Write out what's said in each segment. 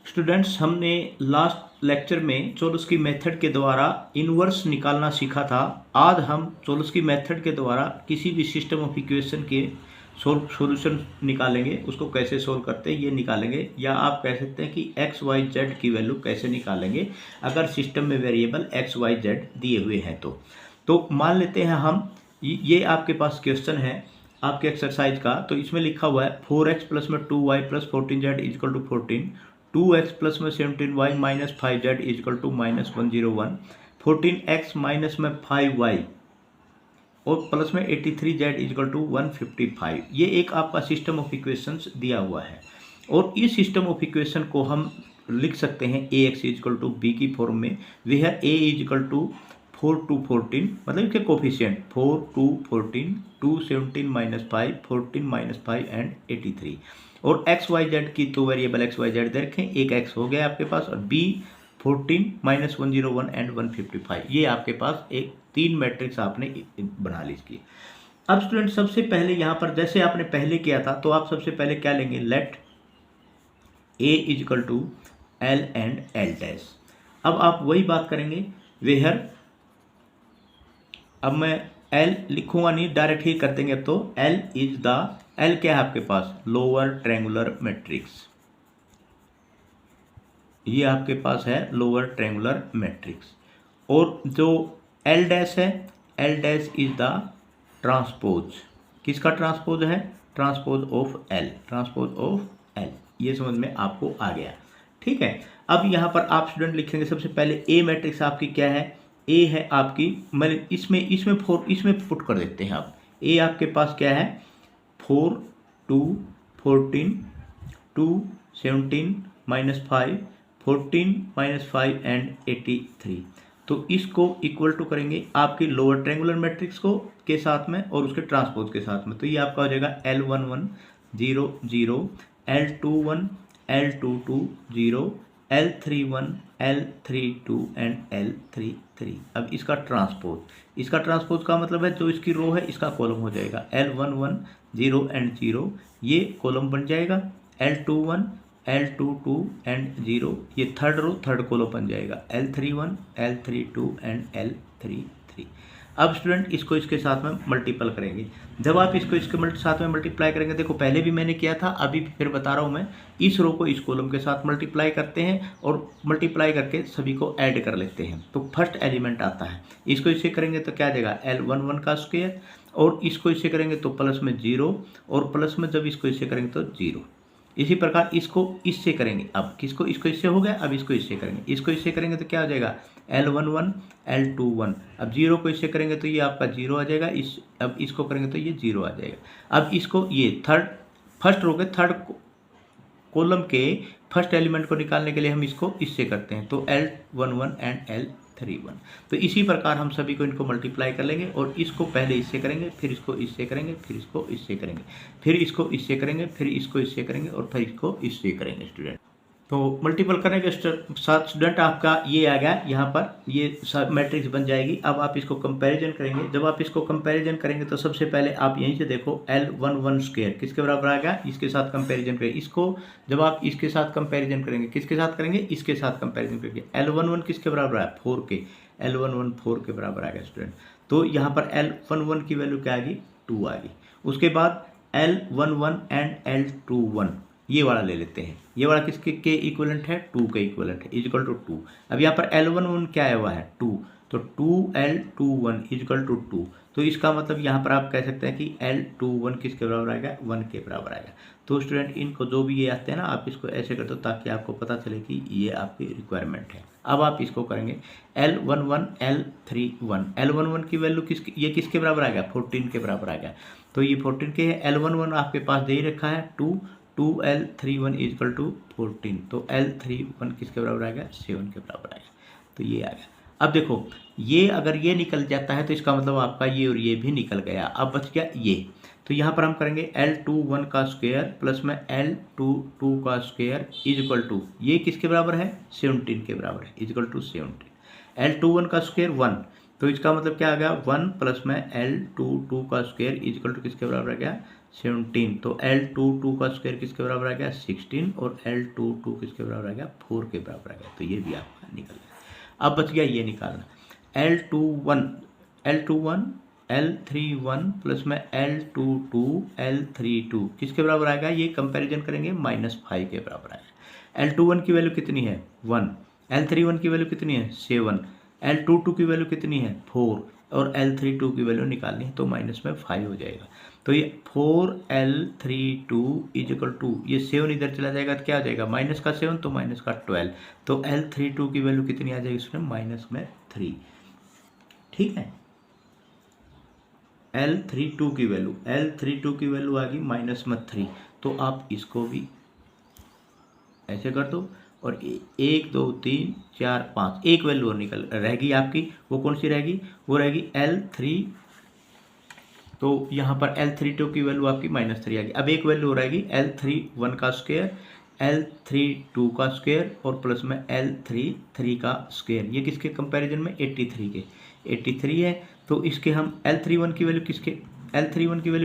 Students, हमने last lecture में चोलस्की method के द्वारा इन्वर्स निकालना सीखा था। आज हम चोलस्की मेथड के द्वारा किसी भी सिस्टम ऑफ इक्वेशन के सॉल्यूशन निकालेंगे। उसको कैसे सोल्व करते हैं ये निकालेंगे, या आप कह सकते हैं कि एक्स वाई जेड की वैल्यू कैसे निकालेंगे अगर सिस्टम में वेरिएबल एक्स वाई जेड दिए हुए हैं। तो मान लेते हैं हम ये आपके पास क्वेश्चन है आपके एक्सरसाइज का। तो इसमें लिखा हुआ है 4x प्लस में 2y plus 14z is equal to 14, 2x plus में 17y minus 5z equal to minus 101, 14x minus में 5y और प्लस में 83z इजकल टू 155। ये एक आपका सिस्टम ऑफ इक्वेशंस दिया हुआ है, और इस सिस्टम ऑफ इक्वेशन को हम लिख सकते हैं ax इजकल टू b की फॉर्म में, where a equal to 4 to 14, मतलब इसके coefficient 4 to 14, 2 17 minus 5, 14 minus 5 and 83। और एक्स वाई जेड की तो वेरिएबल एक्स वाई जेड दे रखें, एक एक्स हो गया आपके पास, और बी 14 माइनस 101 एंड 155। ये आपके पास एक 3 मैट्रिक्स आपने बना ली इसकी। अब स्टूडेंट सबसे पहले यहाँ पर जैसे आपने पहले किया था, तो आप सबसे पहले क्या लेंगे, let A equal to L and L dash. अब आप वही बात करेंगे वेयर, अब मैं L लिखूंगा नहीं, डायरेक्ट ही कर देंगे। अब तो L इज द, L क्या है आपके पास, लोअर ट्रायंगुलर मैट्रिक्स। ये आपके पास है लोअर ट्रायंगुलर मैट्रिक्स। और जो L डैश है, L dash is the transpose. किसका ट्रांसपोज है, transpose of L, transpose of L। ये समझ में आपको आ गया, ठीक है। अब यहाँ पर आप स्टूडेंट लिखेंगे सबसे पहले A मैट्रिक्स आपकी क्या है, ए है आपकी, मैंने इसमें पुट कर देते हैं। आप ए आपके पास क्या है, 4 2 14 2 17 माइनस 5, 14 माइनस 5 एंड 83। तो इसको इक्वल टू करेंगे आपकी लोअर ट्रायंगुलर मैट्रिक्स को के साथ में और उसके ट्रांसपोज के साथ में। तो ये आपका हो जाएगा L11 0 0, L21 L22 0, L31 L32 and L33। अब इसका ट्रांसपोज का मतलब है जो इसकी रो है इसका कॉलम हो जाएगा, L11 0 एंड 0 ये कॉलम बन जाएगा, L21 L22 एंड 0 ये थर्ड रो थर्ड कॉलम बन जाएगा, L31 L32 एंड L33। अब स्टूडेंट इसको इसके साथ में मल्टीपल करेंगे। जब आप इसको इसके साथ में मल्टीप्लाई करेंगे, देखो पहले भी मैंने किया था, अभी फिर बता रहा हूँ मैं, इस रो को इस कॉलम के साथ मल्टीप्लाई करते हैं और मल्टीप्लाई करके सभी को ऐड कर लेते हैं। तो फर्स्ट एलिमेंट आता है, इसको इससे करेंगे तो क्या आ जाएगा, L11 का स्क्वायर, और इसको इससे करेंगे तो प्लस में 0, और प्लस में जब इसको इससे करेंगे तो 0। इसी प्रकार इसको इससे करेंगे, अब किसको, इसको इससे हो गया, अब इसको इससे करेंगे, इसको इससे करेंगे तो क्या हो जाएगा, L11 L21। अब 0 को इससे करेंगे तो ये आपका 0 आ जाएगा, अब इसको करेंगे तो ये 0 आ जाएगा। अब इसको ये फर्स्ट रो के थर्ड कॉलम के फर्स्ट एलिमेंट को निकालने के लिए हम इसको इससे करते हैं, तो L11 एंड L31। तो इसी प्रकार हम सभी को इनको मल्टीप्लाई कर लेंगे, और इसको पहले इससे करेंगे, फिर इसको इससे करेंगे, फिर इसको इससे करेंगे, फिर इसको इससे करेंगे, फिर इसको इससे करेंगे, और फिर इसको इससे करेंगे स्टूडेंट। तो मल्टीपल करने के साथ स्टूडेंट आपका ये आ गया, यहाँ पर ये सब मैट्रिक्स बन जाएगी। अब आप इसको कंपैरिजन करेंगे, जब आप इसको कंपैरिजन करेंगे तो सबसे पहले आप यहीं से देखो L11 स्क्वायर किसके बराबर आ गया, इसके साथ कंपैरिजन करेंगे। इसको जब आप इसके साथ कंपैरिजन करेंगे, किसके साथ करेंगे, इसके साथ कंपैरिजन करेंगे, L11 किसके बराबर है, 4 के, L11 4 के बराबर आ गया स्टूडेंट। तो यहाँ पर L11 की वैल्यू क्या आ गई, 2 आ गई। उसके बाद L11 एंड L21 ये वाला ले लेते हैं, ये वाला किसके के इक्विवेलेंट है, 2 के इक्विवेलेंट है, इजकल टू 2। अब यहाँ पर L11 क्या आया हुआ है, 2, तो 2L21 इजकल टू 2। तो इसका मतलब यहाँ पर आप कह सकते हैं कि L21 किसके बराबर आएगा, 1 के बराबर आएगा। तो स्टूडेंट इनको जो भी ये आते हैं ना, आप इसको ऐसे कर दो ताकि आपको पता चले कि ये आपकी रिक्वायरमेंट है। अब आप इसको करेंगे L11 L31, L11 की वैल्यू ये किसके बराबर आ गया, 14 के बराबर आ गया। तो ये 14 के है, L11 आपके पास दे ही रखा है 2L31 इजकल टू 14, तो L31 किसके बराबर आ गया, 7 के बराबर आएगा। तो ये आ गया। अब देखो ये अगर ये निकल जाता है तो इसका मतलब आपका ये और ये भी निकल गया। अब बच गया ये, तो यहाँ पर हम करेंगे L21 का स्क्वायर प्लस में L22 का स्क्वायर इजकल टू, ये किसके बराबर है, 17 के बराबर है, इजकल टू 17। L21 का स्क्वायर 1, तो इसका मतलब क्या आ गया, 1 प्लस में L22 का स्क्वायर इजकल टू किसके बराबर आ गया, 17, तो L22 का स्क्वायर किसके बराबर आ गया 16 और L22 किसके बराबर आ गया 4 के बराबर आ गया। तो ये भी आपका निकल गया। अब बच गया ये निकालना L21 L31 प्लस में L22 L32 किसके बराबर आएगा, ये कंपैरिजन करेंगे -5 के बराबर आएगा। L21 की वैल्यू कितनी है 1, L31 की वैल्यू कितनी है 7, L22 की वैल्यू कितनी है 4 और L32 की वैल्यू निकालनी है तो -5 हो जाएगा। तो ये 4L32 इजिकल टू ये 7 इधर चला जाएगा तो क्या हो जाएगा -7 तो -12, तो L32 की वैल्यू कितनी आ जाएगी इसमें -3। ठीक है, L32 की वैल्यू आ गई -3, तो आप इसको भी ऐसे कर दो और 1 2 3 4 5 एक वैल्यू और निकल रहेगी आपकी, वो कौन सी रहेगी, वो रहेगी L3, तो यहाँ पर L32 की वैल्यू आपकी -3 आ गई। अब एक वैल्यू रहेगी L31 का स्क्वायर, L32 का स्क्वायर और प्लस में L33 का स्क्वायर, ये किसके कंपैरिजन में 83 के, 83 है। तो इसके हम L31 की वैल्यू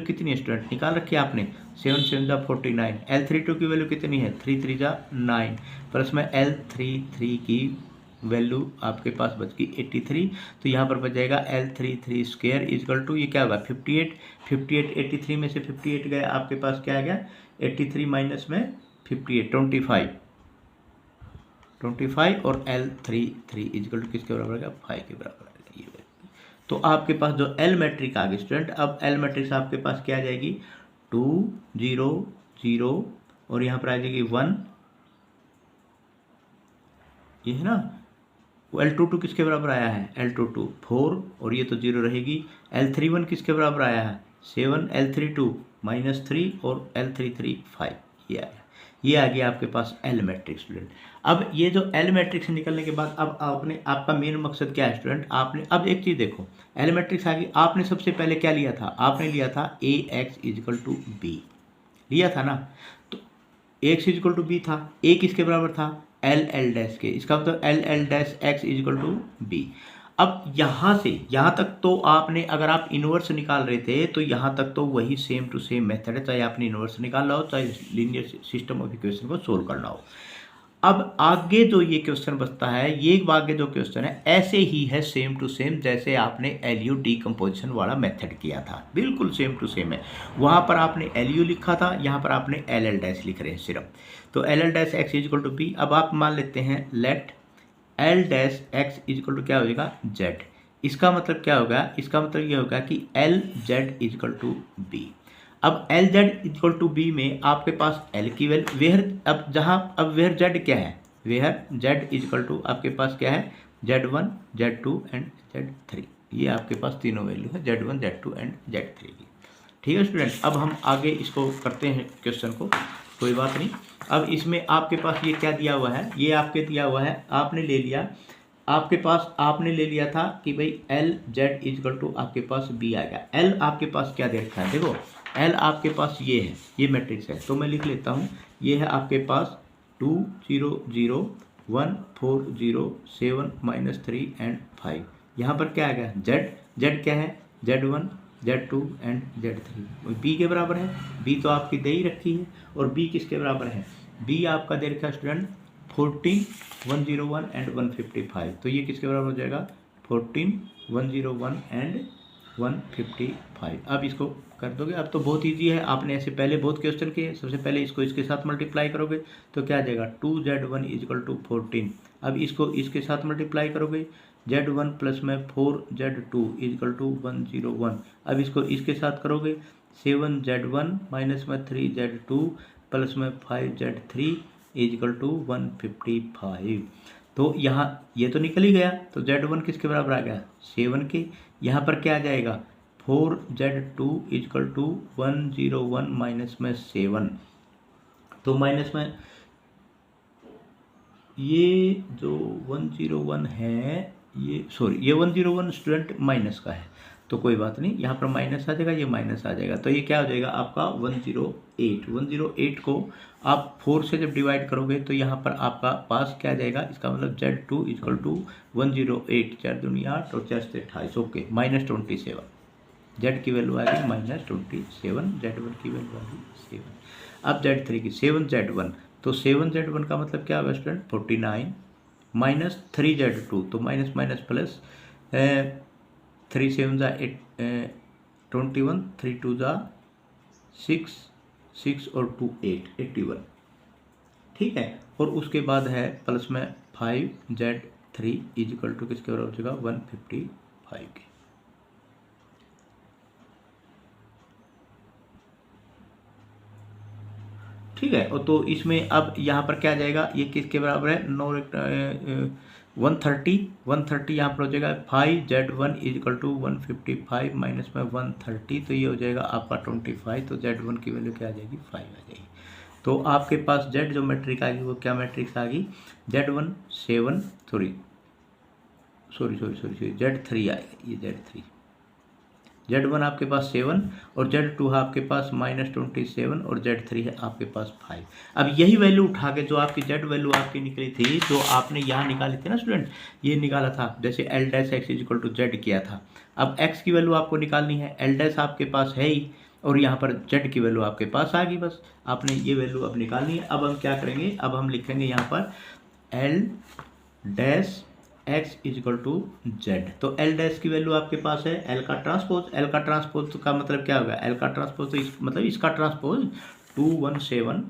कितनी है स्टूडेंट, निकाल रखी है आपने, 7 7 जा 49, L32 की वैल्यू कितनी है 3 3 जा 9, प्लस में L33 की वैल्यू आपके पास बच गई 83, तो यहाँ पर बच जाएगा L33 स्क्वायर इजकल टू ये क्या होगा 58, 83 में से 58 गया आपके पास क्या आ गया 83 माइनस में 58 25 और L33 इजकल टू किसके बराबर आ गया 5 के बराबर आ गया। ये तो आपके पास जो L मैट्रिक आ गई स्टूडेंट, अब L मैट्रिक्स आपके पास क्या आ जाएगी 2 0 0 और यहाँ पर आ जाएगी 1, ये है ना, L22 किसके बराबर आया है L22 4 और ये तो 0 रहेगी, L31 किसके बराबर आया है 7, L32 -3 और L33 5, ये आया, ये आ गया आपके पास L मैट्रिक्स स्टूडेंट। अब ये जो L मैट्रिक्स निकलने के बाद अब आपका मेन मकसद क्या है स्टूडेंट, आपने अब एक चीज़ देखो L मैट्रिक्स आ गई, आपने सबसे पहले क्या लिया था, आपने लिया था AX = B लिया था ना, तो AX = B था, A किसके बराबर था LL' के, इसका मतलब LL' X = B। अब यहाँ से यहाँ तक तो आपने अगर आप इन्वर्स निकाल रहे थे तो यहाँ तक तो वही सेम टू सेम मेथड है, चाहे आपने इन्वर्स निकालना हो चाहे लीनियर सिस्टम ऑफ इक्वेशन को सोल्व करना हो। अब आगे जो ये क्वेश्चन बचता है, ये आगे जो क्वेश्चन है ऐसे ही है सेम टू सेम जैसे आपने LU डीकम्पोजिशन वाला मेथड किया था, बिल्कुल सेम टू सेम है। वहाँ पर आपने LU लिखा था, यहाँ पर आपने LL' लिख रहे हैं सिर्फ, तो LL' X = B। अब आप मान लेते हैं लेट L' X = क्या हो जाएगा Z, इसका मतलब क्या होगा, इसका मतलब ये होगा कि LZ = B। अब LZ = B में आपके पास L की वैल्यू वेयर, अब जहाँ अब वेयर Z क्या है, वेयर Z = आपके पास क्या है Z1 Z2 एंड Z3, ये आपके पास तीनों वैल्यू है Z1 Z2 एंड Z3 की। ठीक है स्टूडेंट, अब हम आगे इसको करते हैं क्वेश्चन को, कोई बात नहीं। अब इसमें आपके पास ये क्या दिया हुआ है, ये आपके दिया हुआ है, आपने ले लिया, आपके पास आपने ले लिया था कि भाई LZ = आपके पास B आ गया। L आपके पास क्या दे रखा है, देखो L आपके पास ये है, ये मैट्रिक्स है, तो मैं लिख लेता हूँ, ये है आपके पास 2 0 0 1 4 0 7 -3 एंड 5, यहाँ पर क्या आ गया Z क्या है Z1 Z2 and Z3, B के बराबर है, B तो आपकी दे ही रखी है, और B किसके बराबर है, B आपका दे रखा है स्टूडेंट 14 101 एंड 155, तो ये किसके बराबर हो जाएगा 14 101 एंड 155। अब इसको कर दोगे, अब तो बहुत इजी है, आपने ऐसे पहले बहुत क्वेश्चन किए, सबसे पहले इसको इसके साथ मल्टीप्लाई करोगे तो क्या आ जाएगा 2Z1 = 14, अब इसको इसके साथ मल्टीप्लाई करोगे Z1 प्लस में 4Z2 = 101, अब इसको इसके साथ करोगे 7Z1 माइनस में 3Z2 प्लस में 5Z3 = 155, तो यहाँ ये तो निकल ही गया, तो Z1 किसके बराबर आ गया 7 के, यहाँ पर क्या आ जाएगा 4Z2 = 101 माइनस में 7, तो माइनस में ये जो 101 है, ये सॉरी ये 101 स्टूडेंट माइनस का है, तो कोई बात नहीं, यहाँ पर माइनस आ जाएगा, ये माइनस आ जाएगा, तो ये क्या हो जाएगा आपका 108 को आप 4 से जब डिवाइड करोगे तो यहाँ पर आपका पास क्या आ जाएगा, इसका मतलब Z2 = 108, 4 दूनी 8 और 4 से 28, ओके -27, जेड की वैल्यू आ गई -27, Z1 की वैल्यू आ गई 7। अब Z3 की 7Z1, तो 7Z1 का मतलब क्या होगा स्टूडेंट 49 -3Z2, तो माइनस माइनस प्लस 3 7 जा 21, 3 2 जा 6, 6 और 2 8, 81। ठीक है, और उसके बाद है प्लस में 5Z3 इजिकल टू किसके बराबर हो जाएगा 155 के। ठीक है, और तो इसमें अब यहाँ पर क्या जाएगा, ये किसके बराबर है 130 यहाँ पर हो जाएगा 5Z1 इजिकल टू 155 माइनस में 130, तो ये हो जाएगा आपका 25, तो Z1 की वैल्यू क्या आ जाएगी 5 आ जाएगी। तो आपके पास Z जो मैट्रिक आ गई वो क्या मैट्रिक्स आ गई Z1 7 सॉरी Z3 आएगा, ये Z1 आपके पास 7 और Z2 है आपके पास -27 और Z3 है आपके पास 5। अब यही वैल्यू उठा के जो आपकी Z वैल्यू आपकी निकली थी, जो आपने यहाँ निकाली थी ना स्टूडेंट, ये निकाला था जैसे L' x = Z किया था। अब x की वैल्यू आपको निकालनी है, L' आपके पास है ही और यहाँ पर Z की वैल्यू आपके पास आ गई, बस आपने ये वैल्यू अब निकालनी है। अब हम क्या करेंगे, अब हम लिखेंगे यहाँ पर L' x = Z, तो L' की वैल्यू आपके पास है L का ट्रांसपोज का मतलब क्या होगा, L का ट्रांसपोज तो मतलब इसका ट्रांसपोज 217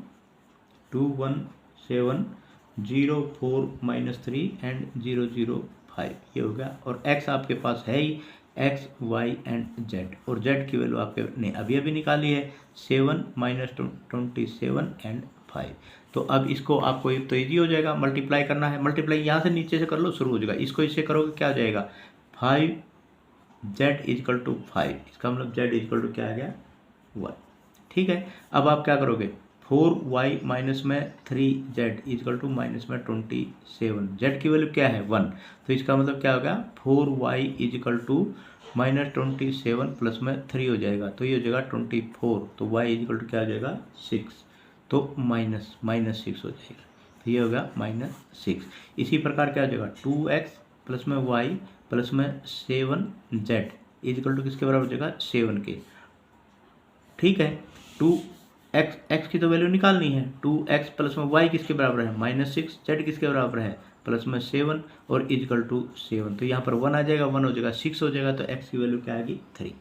04 -3 एंड 005 ये हो गया, और x आपके पास है ही x y एंड z, और z की वैल्यू आपके ने अभी निकाली है 7 -27 एंड 5। तो अब इसको आपको तो ईजी हो जाएगा, मल्टीप्लाई करना है, मल्टीप्लाई यहाँ से नीचे से कर लो, शुरू हो जाएगा। इसको इससे करोगे क्या हो जाएगा 5Z = 5, इसका मतलब Z = क्या आ गया 1। ठीक है, अब आप क्या करोगे 4y माइनस में 3Z = माइनस में 27, Z की वैल्यू क्या है 1, तो इसका मतलब क्या होगा 4y = -27 प्लस में 3 हो जाएगा, तो ये हो जाएगा 24, तो y = क्या हो जाएगा 6, तो -6 हो जाएगा, तो ये होगा -6। इसी प्रकार क्या हो जाएगा 2x प्लस में y प्लस में 7z = किसके बराबर हो जाएगा 7 के। ठीक है, 2x की तो वैल्यू निकालनी है, 2x प्लस में y किसके बराबर है -6, z किसके बराबर है प्लस में 7 और इजिकल टू 7, तो यहाँ पर 1 आ जाएगा, 1 हो जाएगा 6 हो जाएगा, तो x की वैल्यू क्या आएगी 3।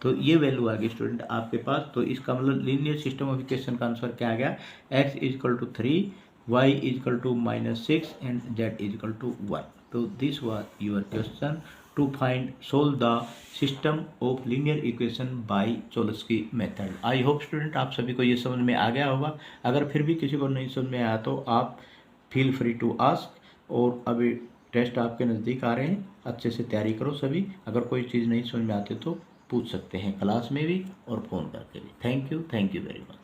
तो ये वैल्यू आ गई स्टूडेंट आपके पास। तो इसका मतलब लीनियर सिस्टम ऑफ इक्वेशन का आंसर क्या आ गया, x = 3, y = -6 एंड z = 1। तो this was your question to solve the system of linear equation by Cholesky method। I hope student आप सभी को ये समझ में आ गया होगा। अगर फिर भी किसी को नहीं समझ में आया तो आप फील फ्री टू आस्क, और अभी टेस्ट आपके नज़दीक आ रहे हैं, अच्छे से तैयारी करो सभी। अगर कोई चीज़ नहीं समझ में आती तो पूछ सकते हैं क्लास में भी और फ़ोन करके भी। Thank you very much.